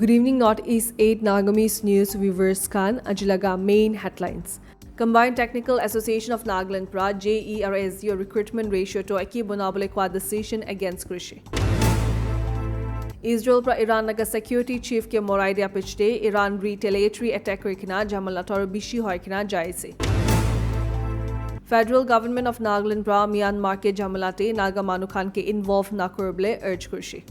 Good evening, Northeast 8 Nagamis News viewers kan Ajilaga main headlines. Combined Technical Association of Nagaland pra JERSU recruitment ratio to Aki Bonabole qua decision against Krishi. Israel pra Iran naga security chief ke morai dia pichte Iran retaliatory attack rikina jamalator bishi hoikina jaise. Federal government of Nagaland pra Myanmar ke jamalate Naga Manukhan ke involve nakurble urge Krishi.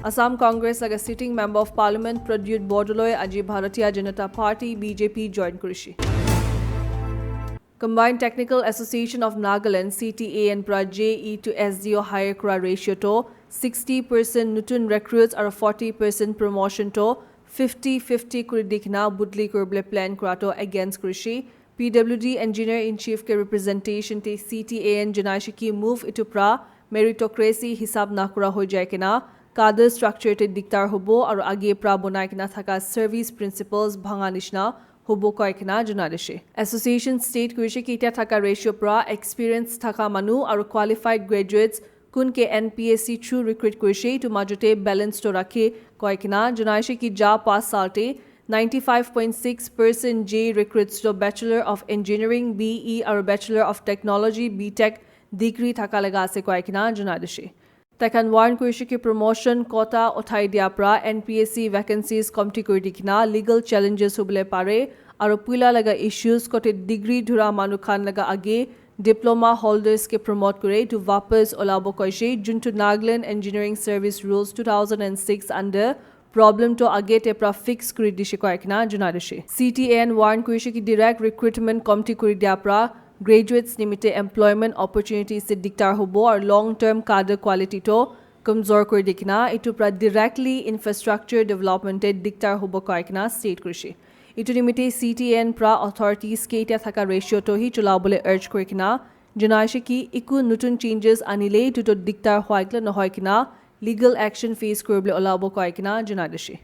Assam Congress laga sitting member of parliament Pradyut Bordoloi aji Bharatiya Janata Party BJP join Krishi. Combined Technical Association of Nagaland CTA and pra JE to SDO hire kura ratio to 60% Nutun recruits or 40% promotion to 50-50 kuri dikna budli kurble plan kurato against Krishi. PWD engineer in chief ke representation te CTA and Janashiki move itu pra meritocracy hisab nakura ho jai kena Kader structure te diktar hobo aru age pra bonai kena thaka service principles bhanga nishna hobo koi kena junadeshe. Association state kurishe ki ita thaka ratio pra experience thaka manu aru qualified graduates kun ke NPSC true recruit kurishe to majote balance to rakhe koi kena junadeshe ki ja pass salte 95.6% J recruits to Bachelor of Engineering BE or Bachelor of Technology BTech degree thaka laga se koi kena junadeshe. Takan warn kurishi ki promotion quota uthai dia pra NPSC vacancies committee kuri dikna legal challenges hubile pare aru puila laga issues kote degree dhura manukhan laga age diploma holders ke promote kure to vapas olabo koishe juntu Nagaland Engineering Service Rules 2006 under problem to age te pra fix kuri dishe ko ekna junadeshe. CTN warn kurishi ki direct recruitment committee kuri dia pra graduates nimite employment opportunities se diktar hobo or long term cadre quality to kamzor kori dikna itu pra directly infrastructure development te diktar hobo kaikna state krishi itu nimite CTN pra authorities ke ta thaka ratio to hi chulabole urge korikna janaishi ki iku nutun changes anile to diktar hoikla no hoikna legal action face korble olabo kaikna janaishi.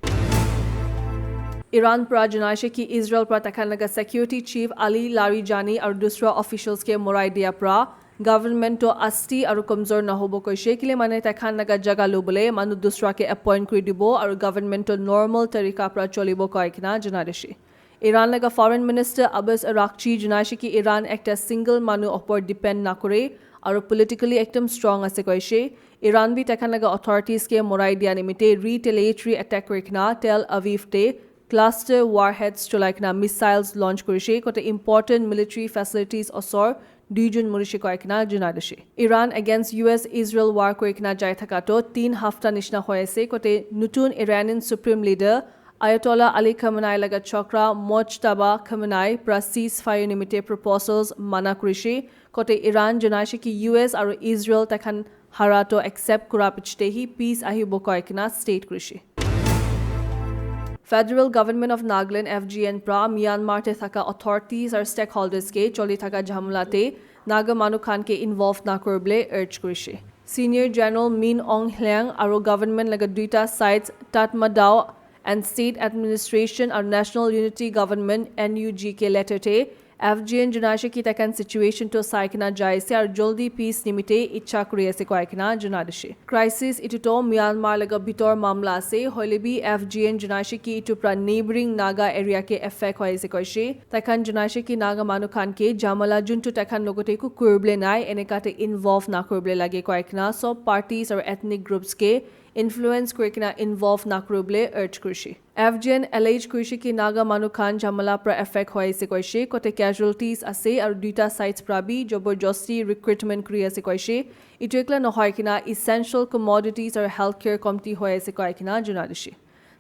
Iran pra janaishi ki Israel pra takhan laga security chief Ali Larijani aru dusra officials ke morai dia pra government to asti aru kamzor na hobo koishe kile mane takhan laga jaga lobole manu dusra ke appoint kuri dibo aru government to normal tarika pra cholibo koikna janaishi. Iran laga foreign minister Abbas Araghchi janaishi ki Iran ekta single manu opor depend na kore aru politically ekdom strong ase koishe Iran bi takhan laga authorities ke morai dia nimite retaliatory attack korikna Tel Aviv te cluster warheads to like na missiles launch kurishe kote important military facilities osor duijun murishe koikna junadeshe. Iran against US Israel war koikna jai thakato 3 hafta nishna hoyase kote nutun Iranian supreme leader Ayatollah Ali Khamenei laga chokra Mojtaba Khamenei pra ceasefire nimite proposals mana kurishe kote Iran junaishi ki US aru Israel takhan harato accept kurapichte hi peace ahibo koikna state kurishe. Federal Government of Nagaland FGN pra Myanmar te thaka authorities or stakeholders ke choli thaka jhamlate Naga Manukhan ke involved na korble urge kurishe. Senior General Min Aung Hlaing aru government laga duita sides Tatmadaw and State Administration or National Unity Government NUG ke letter te FGN junaishi ki takan situation to saikna jaise ar joldi peace nimite ichha kuri ase koikna junadeshe. Crisis itu to Myanmar laga bitor mamla ase hoilebi FGN junaishi ki itu pra neighboring Naga area ke affect hoise koishe takan junaishi ki Naga Manukhan ke jamala juntu takan logote ku kurble nai enekate involve na kurble lage koikna so parties or ethnic groups ke influence kurikna involve na kurble urge kurishi. FGN alleged kurishi ki Naga Manukhan jamala pra affect hoise koishe kote casualties ase aru duita sites prabi joborjosti recruitment kuri ase koishe itu ekla nohoy kina essential commodities or healthcare committee hoise koikna junadishi.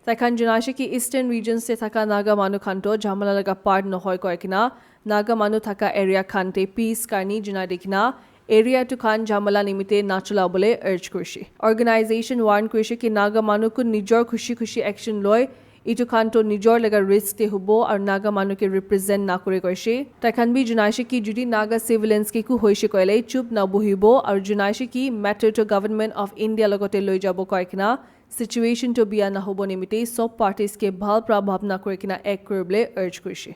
Takhan junaishi ki eastern regions se thaka Naga Manukhan to jamala laga part nohoy koikna Naga Manu thaka area khante peace karni junadikna area to khan jamala nimite nachula bole urge kurishi. Organization warn kurishi ki Naga Manu ku nijor khushi action loy itu khan to nijor laga risk te hubo ar Naga Manu ke represent na kore koishe takhan bi junaishi ki judi Naga civilians ke ku hoishe koile chup na bohibo ar junaishi ki matter to government of India logote loi jabo koikna situation to biya na hobo nimite sob parties ke bhal prabhav na koikna ek korble urge kurishi.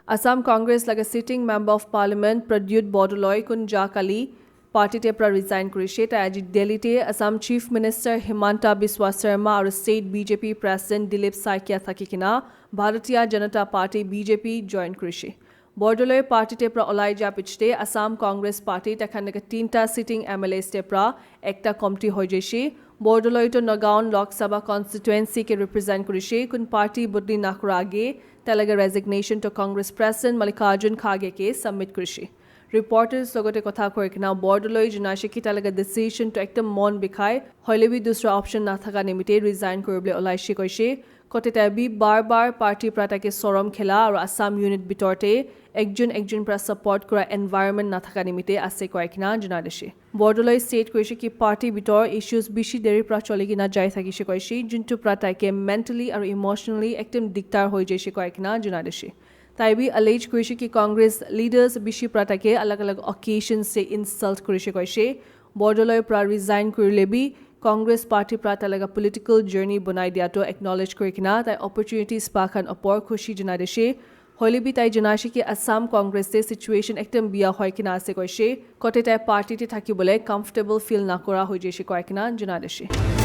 Assam Congress laga sitting member of parliament Pradyut Bordoloi kun jakali পাৰ্টিতে পৰা resign কৰিছে তাই আজি দিল্লীতে Assam chief minister Himanta বিশ্বা Sharma আৰু state BJP president Dilip Saikia থাকি কিনা ভাৰতীয় জনতা party BJP join কৰিছে বৰদলৈ পাৰ্টিতে পৰা ওলাই যোৱা পিছতে আসাম কংগ্ৰেছ পাৰ্টিত এখানকে 3টা সিটিং এমএলএ পৰা একটা কমিটি হৈ গৈছে বৰদলৈতো নগাঁও লোকসভা কনস্টিটুৱেন্সি কে ৰিপ্ৰেজেণ্ট কৰিছে কোন পাৰ্টি বদলি নকৰা আগে তেলেগে resignation to Congress president Mallikarjun Kharge কে সাবমিট কৰিছে ৰিপৰ্টাৰ্ছ লগতে কথা কৈ কিনা বৰদলৈ জনাইছে কি তেলেগে ডিচিশ্যনটো একদম মন বিষাই হলেবি দুসৰা অপশ্যন নাথাকা নিমিত্তে ৰিজাইন কৰিবলৈ ওলাইছে কৈছে কতে বি বাৰ পাৰ্টিৰ পৰা তাকে চৰম খেলা আৰু আসাম ইউনিট ভিতৰতে একজন পৰা সাপোৰ্ট কৰা এনভাইৰনমেণ্ট নাথাকা নিমিত্তে আছে কৈ কিনা জনাই দিছে বৰদলৈ ষ্টেট কৈছে কি পাৰ্টিৰ ভিতৰ ইছ্যুজ বেছি দেৰি পৰা চলি কিনা যাই থাকিছে কৈছে যোনটো পৰা তাকে মেণ্টেলি আৰু ইমোশ্যনেলি একদম দিগদাৰ হৈ যাইছে কৈ কিনা জনাই দিছে তাই বি এলেজ কৰিছে কি কংগ্ৰেছ লিডাৰ্ছ বেছি পৰা তাকে अलग अलग অকেশ্যনছে ইনচাল্ট কৰিছে কৈছে বৰদলৈ পৰা ৰিজাইন কৰিলে বি কংগ্ৰেছ পাৰ্টিৰ পৰা তালেগা পলিটিকেল জাৰ্নি বনাই দিয়াটো একনলেজ কৰি কিনা তাই অপৰচুনিটিজ পাখান অপৰ খুশি জনাই দিছে হলিবি তাই জনাইছে কি আসাম কংগ্ৰেছে সিচুৱেশ্যন একদম বিয়া হয় কিনা আছে কৈছে কতে তাই পাৰ্টিতে থাকিবলৈ কমফৰ্টেবল ফিল নকৰা হৈ যাইছে কৈ কিনা জনাই দিছে